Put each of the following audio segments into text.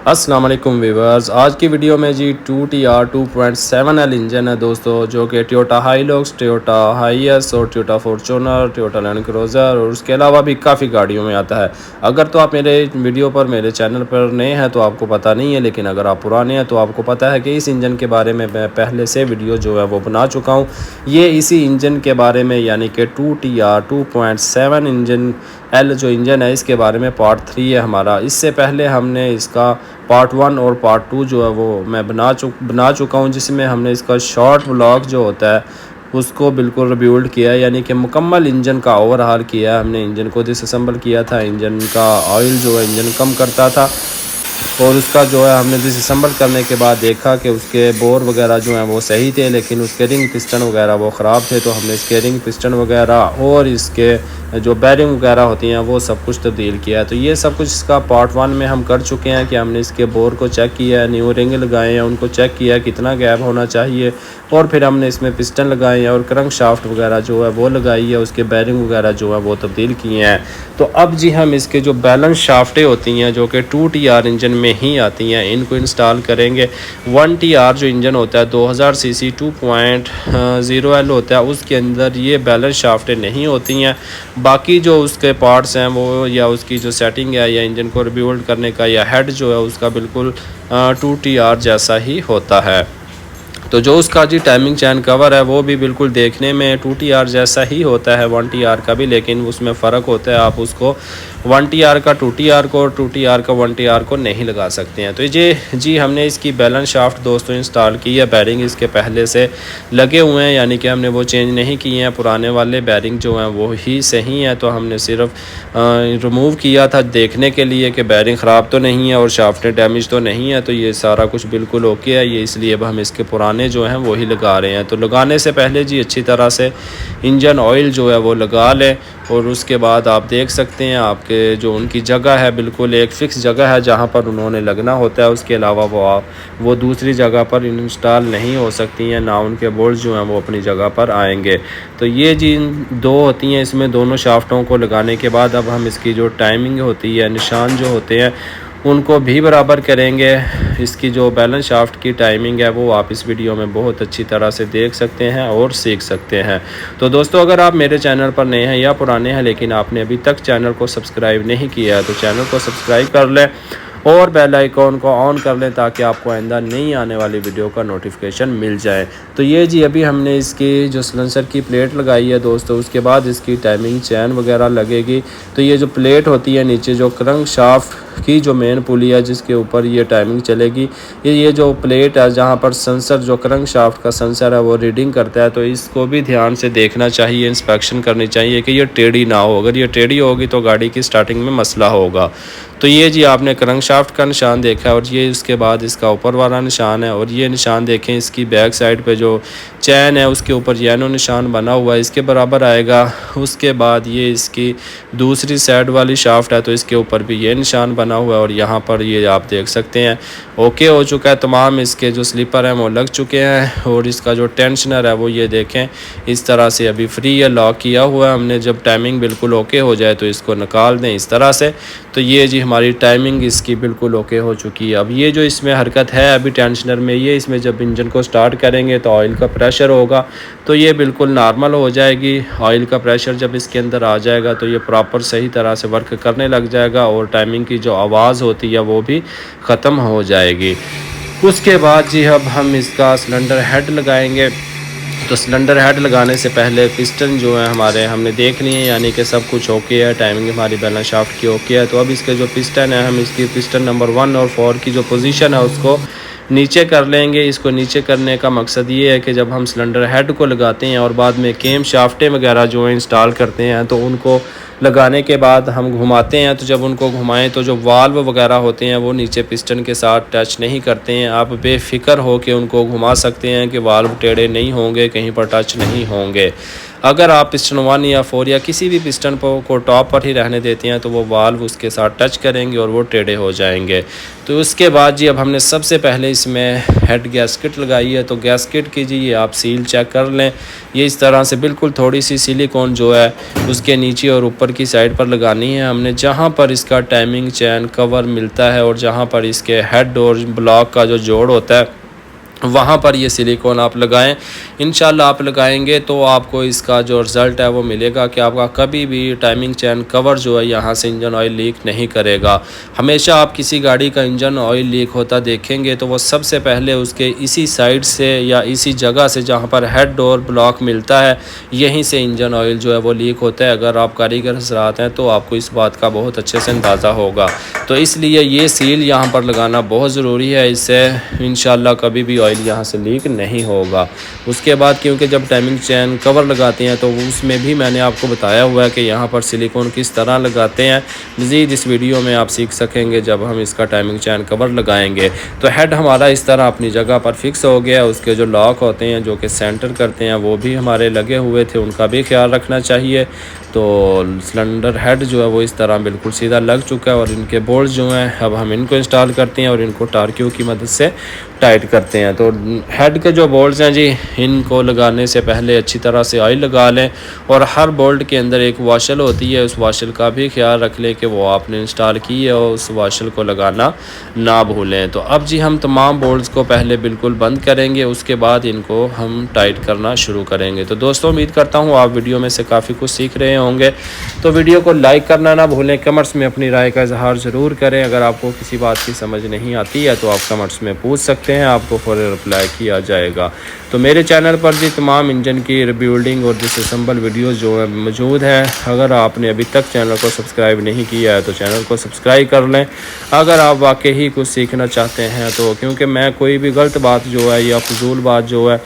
अस्सलाम वालेकुम व्यूअर्स। आज की वीडियो में जी 2TR 2.7L इंजन है दोस्तों, जो कि टोयोटा हाइलक्स, टोयोटा हाईएस और Toyota Fortuner, Toyota land cruiser और उसके अलावा भी काफ़ी गाड़ियों में आता है। अगर तो आप मेरे वीडियो पर, मेरे चैनल पर नए हैं तो आपको पता नहीं है, लेकिन अगर आप पुराने हैं तो आपको पता है कि इस इंजन के बारे में मैं पहले से वीडियो जो है वो बना चुका हूँ। ये इसी इंजन के बारे में, यानी कि 2TR 2.7 इंजन एल जो इंजन है, इसके बारे में पार्ट 3 है हमारा। इससे पहले हमने इसका पार्ट 1 और पार्ट 2 जो है वो मैं बना चुका हूँ, जिसमें हमने इसका शॉर्ट व्लॉग जो होता है उसको बिल्कुल रिबिल्ड किया है, यानी कि मुकम्मल इंजन का ओवरहाल किया है। हमने इंजन को डिसअसेंबल किया था, इंजन का ऑयल जो है इंजन कम करता था, और उसका जो है हमने डिसअसेंबल करने के बाद देखा कि उसके बोर वगैरह जो हैं वो सही थे, लेकिन उसके रिंग पिस्टन वगैरह वो ख़राब थे। तो हमने इसके रिंग पिस्टन वगैरह और इसके जो बैरिंग वगैरह होती हैं वो सब कुछ तब्दील किया है। तो ये सब कुछ इसका पार्ट 1 में हम कर चुके हैं कि हमने इसके बोर को चेक किया है, न्यू रिंग लगाए हैं, उनको चेक किया है कितना गैप होना चाहिए, और फिर हमने इसमें पिस्टन लगाए हैं और क्रंक शाफ्ट वगैरह जो है वो लगाई है, उसके बैरिंग वगैरह जो है वो तब्दील किए हैं। तो अब जी हम इसके जो बैलेंस शाफ्टें होती हैं जो कि 2TR इंजन में ही आती हैं, इनको इंस्टॉल करेंगे। 1TR जो इंजन होता है 2000 सीसी 2.0L होता है, उसके अंदर ये बैलेंस शाफ्टें नहीं होती हैं। बाकी जो उसके पार्ट्स हैं वो, या उसकी जो सेटिंग है, या इंजन को रिबिल्ड करने का या हेड जो है उसका बिल्कुल 2TR जैसा ही होता है। तो जो उसका जी टाइमिंग चैन कवर है वो भी बिल्कुल देखने में 2TR जैसा ही होता है 1TR का भी, लेकिन उसमें फ़र्क होता है। आप उसको 1TR का 2TR को और 2TR का 1TR को नहीं लगा सकते हैं। तो ये जी हमने इसकी बैलेंस शाफ्ट दोस्तों इंस्टॉल की है। बैरिंग इसके पहले से लगे हुए हैं, यानी कि हमने वो चेंज नहीं किए हैं। पुराने वाले बैरिंग जो हैं वो ही सही हैं। तो हमने सिर्फ रिमूव किया था देखने के लिए कि बैरिंग ख़राब तो नहीं है और शाफ्टें डैमेज तो नहीं है। तो ये सारा कुछ बिल्कुल ओके है, ये इसलिए अब हम इसके पुराने जो हैं वो ही लगा रहे हैं। तो लगाने से पहले जी अच्छी तरह से इंजन ऑयल जो है वो लगा लें, और उसके बाद आप देख सकते हैं आपके जो उनकी जगह है बिल्कुल एक फ़िक्स जगह है जहां पर उन्होंने लगना होता है। उसके अलावा वो दूसरी जगह पर इंस्टॉल नहीं हो सकती हैं, ना उनके बोल्ट जो हैं वो अपनी जगह पर आएंगे। तो ये जी दो होती हैं, इसमें दोनों शाफ्टों को लगाने के बाद अब हम इसकी जो टाइमिंग होती है, निशान जो होते हैं, उनको भी बराबर करेंगे। इसकी जो बैलेंस शाफ्ट की टाइमिंग है वो आप इस वीडियो में बहुत अच्छी तरह से देख सकते हैं और सीख सकते हैं। तो दोस्तों, अगर आप मेरे चैनल पर नए हैं या पुराने हैं लेकिन आपने अभी तक चैनल को सब्सक्राइब नहीं किया है, तो चैनल को सब्सक्राइब कर लें और बेल आइकॉन को ऑन कर लें, ताकि आपको आइंदा नई आने वाली वीडियो का नोटिफिकेशन मिल जाए। तो ये जी अभी हमने इसकी जो सिलेंसर की प्लेट लगाई है दोस्तों, उसके बाद इसकी टाइमिंग चैन वगैरह लगेगी। तो ये जो प्लेट होती है नीचे, जो क्रंक शाफ्ट की जो मेन पुली है जिसके ऊपर ये टाइमिंग चलेगी, ये जो प्लेट है जहाँ पर सेंसर, जो क्रंक शाफ्ट का सेंसर है वो रीडिंग करता है, तो इसको भी ध्यान से देखना चाहिए, इंस्पेक्शन करनी चाहिए कि ये टेढ़ी ना हो। अगर ये टेढ़ी होगी तो गाड़ी की स्टार्टिंग में मसला होगा। तो ये जी आपने क्रंक शाफ्ट का निशान देखा, और ये उसके बाद इसका ऊपर वाला निशान है, और ये निशान देखें इसकी बैक साइड पे जो चैन है उसके ऊपर येनो निशान बना हुआ है, इसके बराबर आएगा। उसके बाद ये इसकी दूसरी साइड वाली शाफ्ट है, तो इसके ऊपर भी ये निशान बना हुआ है, और यहाँ पर ये आप देख सकते हैं ओके हो चुका है। तमाम इसके जो स्लीपर हैं वो लग चुके हैं, और इसका जो टेंशनर है वो ये देखें इस तरह से अभी फ्री है, लॉक किया हुआ है हमने। जब टाइमिंग बिल्कुल ओके हो जाए तो इसको निकाल दें इस तरह से। तो ये जी हमारी टाइमिंग इसकी बिल्कुल ओके हो चुकी है। अब ये जो इसमें हरकत है अभी टेंशनर में, ये इसमें जब इंजन को स्टार्ट करेंगे तो ऑयल का प्रेशर होगा, तो ये बिल्कुल नॉर्मल हो जाएगी। ऑयल का प्रेशर जब इसके अंदर आ जाएगा तो ये प्रॉपर सही तरह से वर्क करने लग जाएगा, और टाइमिंग की जो आवाज़ होती है वो भी ख़त्म हो जाएगी। उसके बाद जी अब हम इसका सिलेंडर हेड लगाएंगे। तो सिलेंडर हेड लगाने से पहले पिस्टन जो है हमारे हमने देख लिए हैं, यानी कि सब कुछ ओके है, टाइमिंग हमारी बैलेंस शाफ्ट की ओके है। तो अब इसके जो पिस्टन है, हम इसकी पिस्टन नंबर 1 और 4 की जो पोजीशन है उसको नीचे कर लेंगे। इसको नीचे करने का मकसद ये है कि जब हम सिलेंडर हेड को लगाते हैं और बाद में केम शाफ्टें वगैरह जो है इंस्टॉल करते हैं, तो उनको लगाने के बाद हम घुमाते हैं, तो जब उनको घुमाएं तो जो वाल्व वगैरह होते हैं वो नीचे पिस्टन के साथ टच नहीं करते हैं। आप बेफिक्र हो के उनको घुमा सकते हैं कि वाल्व टेढ़े नहीं होंगे, कहीं पर टच नहीं होंगे। अगर आप पिस्टन 1 या 4 या किसी भी पिस्टन को टॉप पर ही रहने देते हैं तो वो वाल्व उसके साथ टच करेंगे और वो टेढ़े हो जाएंगे। तो उसके बाद जी अब हमने सबसे पहले इसमें हेड गैस्केट लगाई है। तो गैस्केट की जी ये आप सील चेक कर लें, ये इस तरह से बिल्कुल थोड़ी सी सिलिकॉन जो है उसके नीचे और ऊपर की साइड पर लगानी है हमने, जहाँ पर इसका टाइमिंग चैन कवर मिलता है और जहाँ पर इसके हेड और ब्लॉक का जो जोड़ होता है वहाँ पर ये सिलिकॉन आप लगाएं। इंशाल्लाह आप लगाएंगे तो आपको इसका जो रिज़ल्ट है वो मिलेगा कि आपका कभी भी टाइमिंग चैन कवर जो है यहाँ से इंजन ऑयल लीक नहीं करेगा। हमेशा आप किसी गाड़ी का इंजन ऑयल लीक होता देखेंगे तो वो सबसे पहले उसके इसी साइड से या इसी जगह से जहाँ पर हेड और ब्लॉक मिलता है यहीं से इंजन ऑयल जो है वो लीक होता है। अगर आप कारीगर हज़रात हैं तो आपको इस बात का बहुत अच्छे से अंदाज़ा होगा। तो इसलिए ये सील यहाँ पर लगाना बहुत ज़रूरी है, इससे इंशाल्लाह कभी भी ऑयल यहाँ से लीक नहीं होगा। उसके बाद क्योंकि जब टाइमिंग चैन कवर लगाते हैं तो उसमें भी मैंने आपको बताया हुआ है कि यहाँ पर सिलिकॉन किस तरह लगाते हैं। मज़ीद इस वीडियो में आप सीख सकेंगे जब हम इसका टाइमिंग चैन कवर लगाएंगे। तो हेड हमारा इस तरह अपनी जगह पर फिक्स हो गया। उसके जो लॉक होते हैं जो कि सेंटर करते हैं वो भी हमारे लगे हुए थे, उनका भी ख्याल रखना चाहिए। तो सिलेंडर हेड जो है वो इस तरह बिल्कुल सीधा लग चुका है और इनके बोल्ट जो हैं अब हम इनको इंस्टॉल करते हैं और इनको टार्क्यू की मदद से टाइट करते हैं। तो हेड के जो बोल्ट्स हैं जी इनको लगाने से पहले अच्छी तरह से ऑयल लगा लें और हर बोल्ट के अंदर एक वाशल होती है, उस वाशल का भी ख्याल रख लें कि वो आपने इंस्टॉल की है और उस वाशल को लगाना ना भूलें। तो अब जी हम तमाम बोल्ट्स को पहले बिल्कुल बंद करेंगे, उसके बाद इनको हम टाइट करना शुरू करेंगे। तो दोस्तों उम्मीद करता हूँ आप वीडियो में से काफ़ी कुछ सीख रहे होंगे। तो वीडियो को लाइक करना ना भूलें, कमेंट्स में अपनी राय का इजहार ज़रूर करें। अगर आपको किसी बात की समझ नहीं आती है तो आप कमेंट्स में पूछ सकते हैं, आपको फ़ौरन रिप्लाई किया जाएगा। तो मेरे चैनल पर भी तमाम इंजन की रिबिल्डिंग और डिसअसेंबल वीडियोस जो है मौजूद है। अगर आपने अभी तक चैनल को सब्सक्राइब नहीं किया है तो चैनल को सब्सक्राइब कर लें। अगर आप वाकई ही कुछ सीखना चाहते हैं तो, क्योंकि मैं कोई भी गलत बात जो है या फजूल बात जो है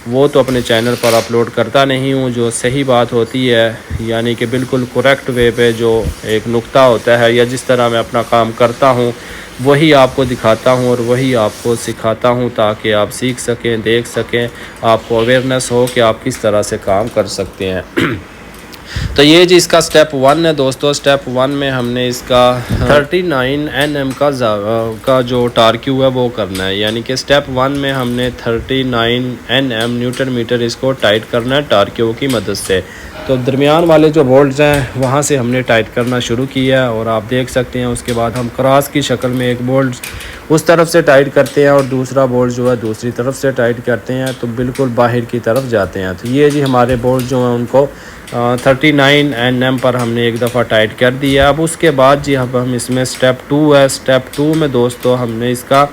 वो तो अपने चैनल पर अपलोड करता नहीं हूँ। जो सही बात होती है यानी कि बिल्कुल करेक्ट वे पे जो एक नुक्ता होता है या जिस तरह मैं अपना काम करता हूँ वही आपको दिखाता हूँ और वही आपको सिखाता हूँ ताकि आप सीख सकें, देख सकें, आपको अवेयरनेस हो कि आप किस तरह से काम कर सकते हैं। तो ये जी इसका स्टेप 1 है दोस्तों। स्टेप 1 में हमने इसका 39 Nm का जो टार्क्यू है वो करना है, यानी कि स्टेप 1 में हमने 39 Nm न्यूटन मीटर इसको टाइट करना है टार्क्यू की मदद से। तो दरमियान वाले जो बोल्ट्स हैं वहाँ से हमने टाइट करना शुरू किया है और आप देख सकते हैं। उसके बाद हम क्रॉस की शक्ल में एक बोल्ट उस तरफ से टाइट करते हैं और दूसरा बोल्ट जो है दूसरी तरफ से टाइट करते हैं तो बिल्कुल बाहर की तरफ जाते हैं। तो ये जी हमारे बोल्ट जो हैं उनको 39 Nm पर हमने एक दफ़ा टाइट कर दिया। अब उसके बाद जी अब हम इसमें स्टेप 2 है। स्टेप 2 में दोस्तों हमने इसका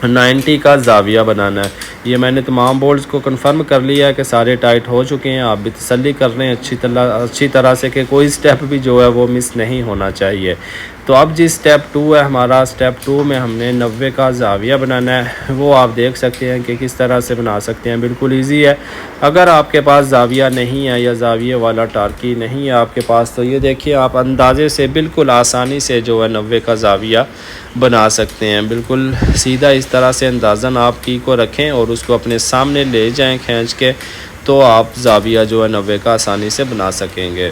90 का जाविया बनाना है। ये मैंने तमाम बोल्ट्स को कंफर्म कर लिया है कि सारे टाइट हो चुके हैं। आप भी तसल्ली कर रहे हैं अच्छी तरह से कि कोई स्टेप भी जो है वो मिस नहीं होना चाहिए। तो अब जी स्टेप 2 है हमारा। स्टेप 2 में हमने 90 का जाविया बनाना है। वो आप देख सकते हैं कि किस तरह से बना सकते हैं, बिल्कुल ईजी है। अगर आपके पास जाविया नहीं है या जाविये वाला टार्की नहीं है आपके पास तो ये देखिए आप अंदाज़े से बिल्कुल आसानी से जो है 90 का जाविया बना सकते हैं। बिल्कुल सीधा इस तरह से अंदाज़न आप की को रखें और उसको अपने सामने ले जाएं खींच के, तो आप जाविया जो है 90 का आसानी से बना सकेंगे।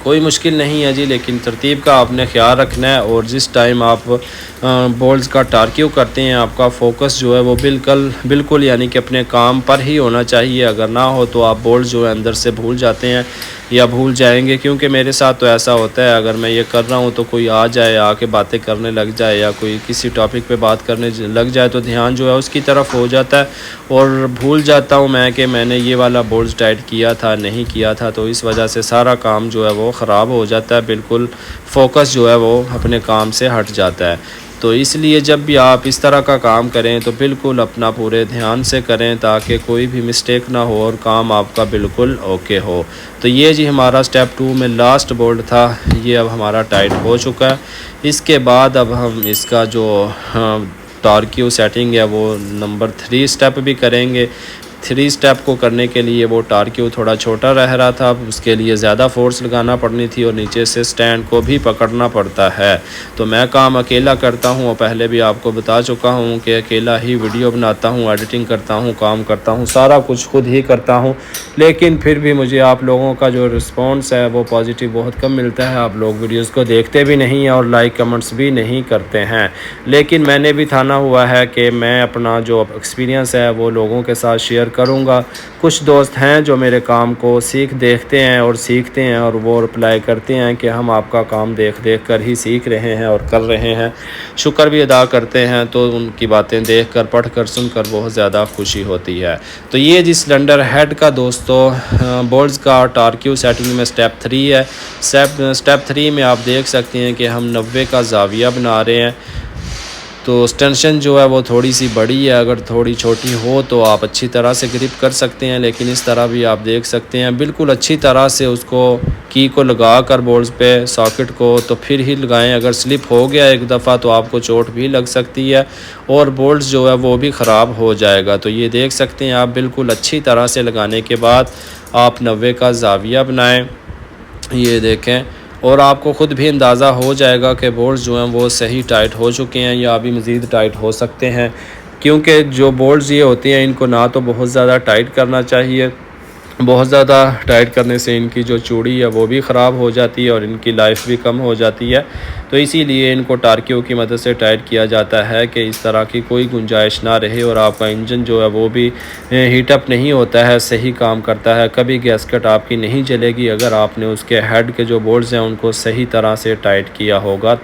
कोई मुश्किल नहीं है जी, लेकिन तरतीब का आपने ख्याल रखना है। और जिस टाइम आप बोल्ट्स का टार्क्यू करते हैं आपका फ़ोकस जो है वो बिल्कुल यानी कि अपने काम पर ही होना चाहिए। अगर ना हो तो आप बोल्ट जो है अंदर से भूल जाते हैं या भूल जाएंगे, क्योंकि मेरे साथ तो ऐसा होता है। अगर मैं ये कर रहा हूँ तो कोई आ जाए, आके बातें करने लग जाए या कोई किसी टॉपिक पे बात करने लग जाए तो ध्यान जो है उसकी तरफ हो जाता है और भूल जाता हूँ मैं कि मैंने ये वाला बोल्ट टाइट किया था नहीं किया था। तो इस वजह से सारा काम जो है वो ख़राब हो जाता है, बिल्कुल फ़ोकस जो है वो अपने काम से हट जाता है। तो इसलिए जब भी आप इस तरह का काम करें तो बिल्कुल अपना पूरे ध्यान से करें ताकि कोई भी मिस्टेक ना हो और काम आपका बिल्कुल ओके हो। तो ये जी हमारा स्टेप 2 में लास्ट बोल्ट था, ये अब हमारा टाइट हो चुका है। इसके बाद अब हम इसका जो टार्क्यू सेटिंग है वो नंबर 3 स्टेप भी करेंगे। 3 स्टेप को करने के लिए वो टारक्यू थोड़ा छोटा रह रहा था, उसके लिए ज़्यादा फोर्स लगाना पड़नी थी और नीचे से स्टैंड को भी पकड़ना पड़ता है। तो मैं काम अकेला करता हूँ और पहले भी आपको बता चुका हूँ कि अकेला ही वीडियो बनाता हूँ, एडिटिंग करता हूँ, काम करता हूँ, सारा कुछ खुद ही करता हूँ। लेकिन फिर भी मुझे आप लोगों का जो रिस्पॉन्स है वो पॉजिटिव बहुत कम मिलता है। आप लोग वीडियोज़ को देखते भी नहीं हैं और लाइक कमेंट्स भी नहीं करते हैं। लेकिन मैंने भी ठाना हुआ है कि मैं अपना जो एक्सपीरियंस है वो लोगों के साथ शेयर करूंगा। कुछ दोस्त हैं जो मेरे काम को देखते हैं और सीखते हैं और वो रिप्लाई करते हैं कि हम आपका काम देख कर ही सीख रहे हैं और कर रहे हैं, शुक्र भी अदा करते हैं। तो उनकी बातें देख कर, पढ़ कर, सुन कर बहुत ज़्यादा खुशी होती है। तो ये जी सिलेंडर हेड का दोस्तों बोल्ट्स का टारक्यू सेटिंग में स्टेप 3 है। स्टेप 3 में आप देख सकते हैं कि हम 90 का ज़ाविया बना रहे हैं। तो एक्सटेंशन जो है वो थोड़ी सी बड़ी है, अगर थोड़ी छोटी हो तो आप अच्छी तरह से ग्रिप कर सकते हैं, लेकिन इस तरह भी आप देख सकते हैं बिल्कुल अच्छी तरह से उसको की को लगा कर बोल्ट्स पे सॉकेट को तो फिर ही लगाएं। अगर स्लिप हो गया एक दफ़ा तो आपको चोट भी लग सकती है और बोल्ट्स जो है वो भी ख़राब हो जाएगा। तो ये देख सकते हैं आप बिल्कुल अच्छी तरह से लगाने के बाद आप 90 का ज़ाविया बनाएं, ये देखें, और आपको ख़ुद भी अंदाज़ा हो जाएगा कि बोल्ट्स जो हैं वो सही टाइट हो चुके हैं या अभी मज़ीद टाइट हो सकते हैं। क्योंकि जो बोल्ट्स ये होते हैं इनको ना तो बहुत ज़्यादा टाइट करना चाहिए, बहुत ज़्यादा टाइट करने से इनकी जो चूड़ी है वो भी ख़राब हो जाती है और इनकी लाइफ भी कम हो जाती है। तो इसीलिए इनको टारक्यू की मदद से टाइट किया जाता है कि इस तरह की कोई गुंजाइश ना रहे और आपका इंजन जो है वो भी हीटअप नहीं होता है, सही काम करता है। कभी गैसकट आपकी नहीं जलेगी अगर आपने उसके हेड के जो बोल्ट्स हैं उनको सही तरह से टाइट किया होगा।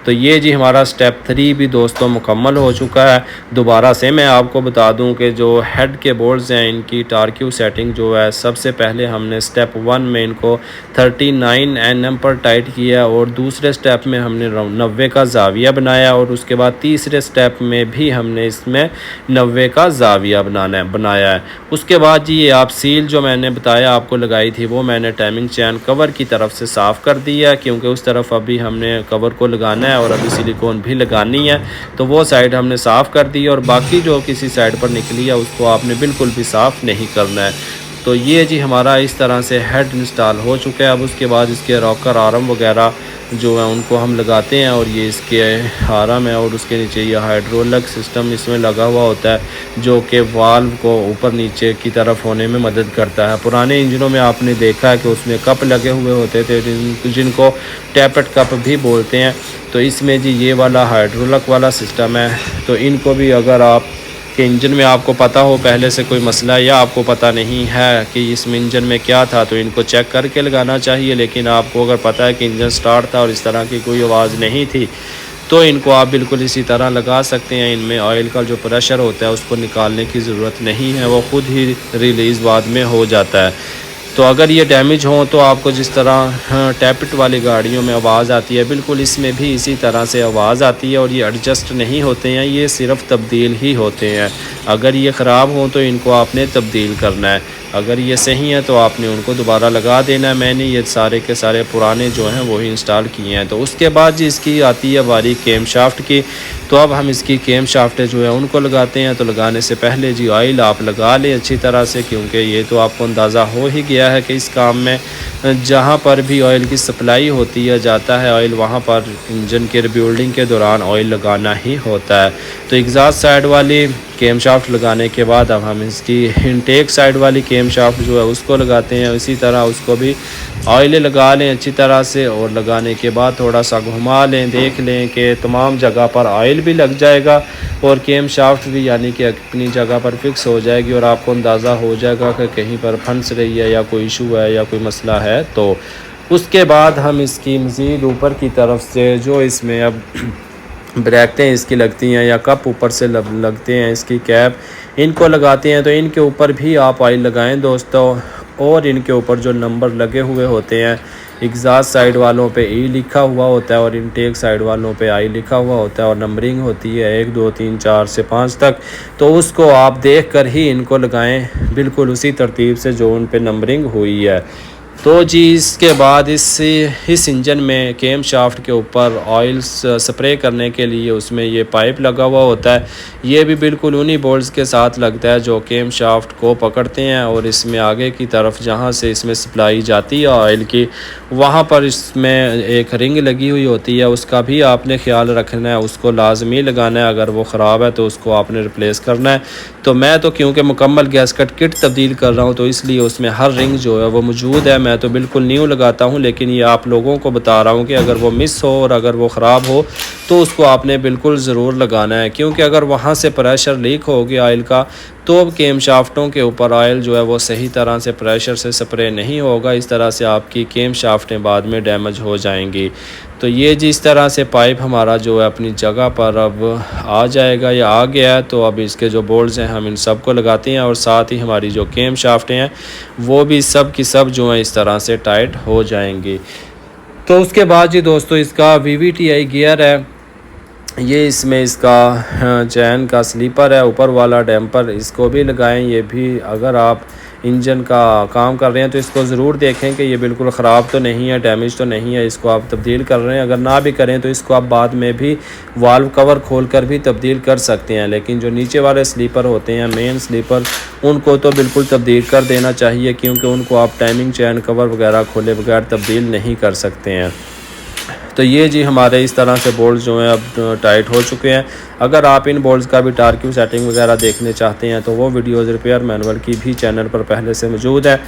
तो ये जी हमारा स्टेप 3 भी दोस्तों मुकम्मल हो चुका है। दोबारा से मैं आपको बता दूं कि जो हेड के बोल्ट्स हैं इनकी टारक्यू सेटिंग जो है सबसे पहले हमने स्टेप 1 में इनको 39 Nm पर टाइट किया और दूसरे स्टेप में हमने 90 का ज़ाविया बनाया और उसके बाद तीसरे स्टेप में भी हमने इसमें 90 का ज़ाविया बनाया है। उसके बाद जी ये आप सील जो मैंने बताया आपको लगाई थी वो मैंने टाइमिंग चैन कवर की तरफ से साफ़ कर दिया, क्योंकि उस तरफ अभी हमने कवर को लगाना है और अभी सिलिकॉन भी लगानी है। तो वो साइड हमने साफ़ कर दी और बाकी जो किसी साइड पर निकली है उसको आपने बिल्कुल भी साफ़ नहीं करना है। तो ये जी हमारा इस तरह से हेड इंस्टॉल हो चुका है। अब उसके बाद इसके रॉकर आर्म वगैरह जो है उनको हम लगाते हैं और ये इसके आर्म है और उसके नीचे ये हाइड्रोलिक सिस्टम इसमें लगा हुआ होता है जो कि वाल्व को ऊपर नीचे की तरफ होने में मदद करता है। पुराने इंजनों में आपने देखा है कि उसमें कप लगे हुए होते थे जिनको टैपेट कप भी बोलते हैं। तो इसमें जी ये वाला हाइड्रोलिक वाला सिस्टम है। तो इनको भी अगर आप कि इंजन में आपको पता हो पहले से कोई मसला या आपको पता नहीं है कि इस इंजन में क्या था तो इनको चेक करके लगाना चाहिए। लेकिन आपको अगर पता है कि इंजन स्टार्ट था और इस तरह की कोई आवाज़ नहीं थी तो इनको आप बिल्कुल इसी तरह लगा सकते हैं। इनमें ऑयल का जो प्रेशर होता है उसको निकालने की ज़रूरत नहीं है, वो ख़ुद ही रिलीज़ बाद में हो जाता है। तो अगर ये डैमेज हो तो आपको जिस तरह टैपेट वाली गाड़ियों में आवाज़ आती है बिल्कुल इसमें भी इसी तरह से आवाज़ आती है और ये एडजस्ट नहीं होते हैं, ये सिर्फ तब्दील ही होते हैं। अगर ये ख़राब हो तो इनको आपने तब्दील करना है, अगर ये सही है तो आपने उनको दोबारा लगा देना है। मैंने ये सारे के सारे पुराने जो हैं वही इंस्टॉल किए हैं। तो उसके बाद जी इसकी आती है बारी केम शाफ्ट की। तो अब हम इसकी केम शाफ्ट जो है उनको लगाते हैं। तो लगाने से पहले जी ऑयल आप लगा लें अच्छी तरह से, क्योंकि ये तो आपको अंदाज़ा हो ही गया है कि इस काम में जहाँ पर भी ऑयल की सप्लाई होती है जाता है ऑयल, वहाँ पर इंजन के रिबिल्डिंग के दौरान ऑयल लगाना ही होता है। तो एग्जॉस्ट साइड वाली केम शाफ्ट लगाने के बाद अब हम इसकी इनटेक साइड वाली केम शाफ्ट जो है उसको लगाते हैं। इसी तरह उसको भी ऑयल लगा लें अच्छी तरह से और लगाने के बाद थोड़ा सा घुमा लें, देख लें कि तमाम जगह पर ऑयल भी लग जाएगा और केम शाफ्ट भी यानी कि अपनी जगह पर फिक्स हो जाएगी और आपको अंदाज़ा हो जाएगा कि कहीं पर फंस रही है या कोई इशू है या कोई मसला है। तो उसके बाद हम इसकी मज़ीद ऊपर की तरफ से जो इसमें अब ब्रैकटें इसकी लगती हैं या कप ऊपर से लगते हैं इसकी कैप, इनको लगाते हैं। तो इनके ऊपर भी आप ऑयल लगाएं दोस्तों, और इनके ऊपर जो नंबर लगे हुए होते हैं एग्जॉस्ट साइड वालों पे ई लिखा हुआ होता है और इनटेक साइड वालों पे आई लिखा हुआ होता है और नंबरिंग होती है 1 2 3 4 से 5 तक। तो उसको आप देख कर ही इनको लगाएं बिल्कुल उसी तरतीब से जो उन पे नंबरिंग हुई है। तो जी इसके बाद इस इंजन में केम शाफ्ट के ऊपर ऑयल स्प्रे करने के लिए उसमें ये पाइप लगा हुआ होता है। ये भी बिल्कुल उन्हीं बोल्ट्स के साथ लगता है जो केम शाफ्ट को पकड़ते हैं, और इसमें आगे की तरफ जहाँ से इसमें सप्लाई जाती है ऑयल की, वहाँ पर इसमें एक रिंग लगी हुई होती है। उसका भी आपने ख्याल रखना है, उसको लाजमी लगाना है। अगर वो ख़राब है तो उसको आपने रिप्लेस करना है। तो मैं तो क्योंकि मुकम्मल गैसकट किट तब्दील कर रहा हूँ तो इसलिए उसमें हर रिंग जो है वो मौजूद है। मैं तो बिल्कुल न्यू लगाता हूँ, लेकिन ये आप लोगों को बता रहा हूँ कि अगर वो मिस हो और अगर वो ख़राब हो तो उसको आपने बिल्कुल ज़रूर लगाना है, क्योंकि अगर वहाँ से प्रेशर लीक हो गया ऑयल का तो केम शाफ्टों के ऊपर ऑयल जो है वो सही तरह से प्रेशर से स्प्रे नहीं होगा। इस तरह से आपकी केम शाफ्टें बाद में डैमेज हो जाएंगी। तो ये जिस तरह से पाइप हमारा जो है अपनी जगह पर अब आ जाएगा या आ गया है, तो अब इसके जो बोल्ट्स हैं हम इन सब को लगाते हैं, और साथ ही हमारी जो केम शाफ्टें हैं वो भी सब की सब जो है इस तरह से टाइट हो जाएंगी। तो उसके बाद जी दोस्तों इसका VVTi गियर है, ये इसमें इसका चैन का स्लीपर है, ऊपर वाला डैम्पर, इसको भी लगाएं। ये भी अगर आप इंजन का काम कर रहे हैं तो इसको ज़रूर देखें कि ये बिल्कुल ख़राब तो नहीं है, डैमेज तो नहीं है, इसको आप तब्दील कर रहे हैं। अगर ना भी करें तो इसको आप बाद में भी वाल्व कवर खोल कर भी तब्दील कर सकते हैं, लेकिन जो नीचे वाले स्लीपर होते हैं मेन स्लीपर, उनको तो बिल्कुल तब्दील कर देना चाहिए, क्योंकि उनको आप टाइमिंग चैन कवर वगैरह खोले बगैर तब्दील नहीं कर सकते हैं। तो ये जी हमारे इस तरह से बोल्ट्स जो हैं अब टाइट हो चुके हैं। अगर आप इन बोल्ट्स का भी टार्क्यू सेटिंग वगैरह देखने चाहते हैं तो वो वीडियोज़ रिपेयर मैनुअल की भी चैनल पर पहले से मौजूद है,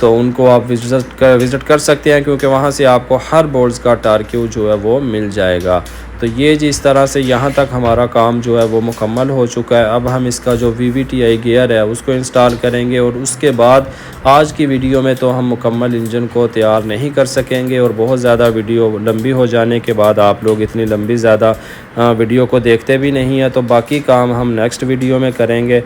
तो उनको आप विज़िट कर सकते हैं, क्योंकि वहाँ से आपको हर बोल्ट्स का टार्क्यू जो है वो मिल जाएगा। तो ये जी इस तरह से यहाँ तक हमारा काम जो है वो मुकम्मल हो चुका है। अब हम इसका जो VVTi गियर है उसको इंस्टॉल करेंगे, और उसके बाद आज की वीडियो में तो हम मुकम्मल इंजन को तैयार नहीं कर सकेंगे, और बहुत ज़्यादा वीडियो लंबी हो जाने के बाद आप लोग इतनी लंबी ज़्यादा वीडियो को देखते भी नहीं हैं। तो बाकी काम हम नेक्स्ट वीडियो में करेंगे।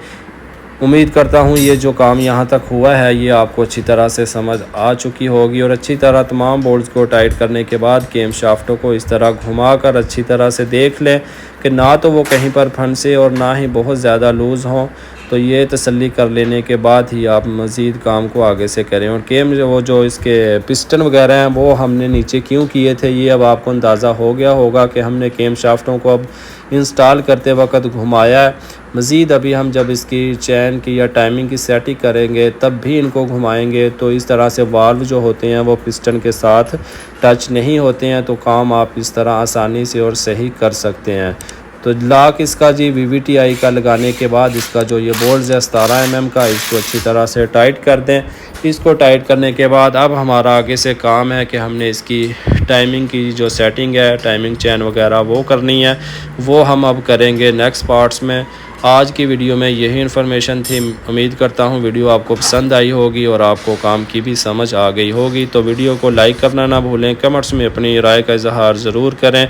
उम्मीद करता हूँ ये जो काम यहाँ तक हुआ है ये आपको अच्छी तरह से समझ आ चुकी होगी, और अच्छी तरह तमाम बोल्ट्स को टाइट करने के बाद केम शाफ्टों को इस तरह घुमाकर अच्छी तरह से देख लें कि ना तो वो कहीं पर फंसे और ना ही बहुत ज़्यादा लूज़ हों। तो ये तसल्ली कर लेने के बाद ही आप मज़ीद काम को आगे से करें। और केम वो जो इसके पिस्टन वगैरह हैं वो हमने नीचे क्यों किए थे ये अब आपको अंदाज़ा हो गया होगा कि हमने केम शाफ्टों को अब इंस्टॉल करते वक्त घुमाया है। मज़ीद अभी हम जब इसकी चैन की या टाइमिंग की सेटिंग करेंगे तब भी इनको घुमाएंगे, तो इस तरह से वाल्व जो होते हैं वो पिस्टन के साथ टच नहीं होते हैं, तो काम आप इस तरह आसानी से और सही कर सकते हैं। तो लॉक इसका जी VVTi का लगाने के बाद इसका जो ये बोल्ट है 17 mm का, इसको अच्छी तरह से टाइट कर दें। इसको टाइट करने के बाद अब हमारा आगे से काम है कि हमने इसकी टाइमिंग की जो सेटिंग है, टाइमिंग चैन वगैरह वो करनी है, वो हम अब करेंगे नेक्स्ट पार्ट्स में। आज की वीडियो में यही इन्फॉर्मेशन थी। उम्मीद करता हूँ वीडियो आपको पसंद आई होगी और आपको काम की भी समझ आ गई होगी। तो वीडियो को लाइक करना ना भूलें, कमेंट्स में अपनी राय का इजहार ज़रूर करें।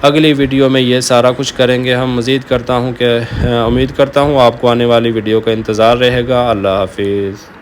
अगली वीडियो में ये सारा कुछ करेंगे हम। उम्मीद करता हूँ आपको आने वाली वीडियो का इंतज़ार रहेगा। अल्लाह हाफिज़।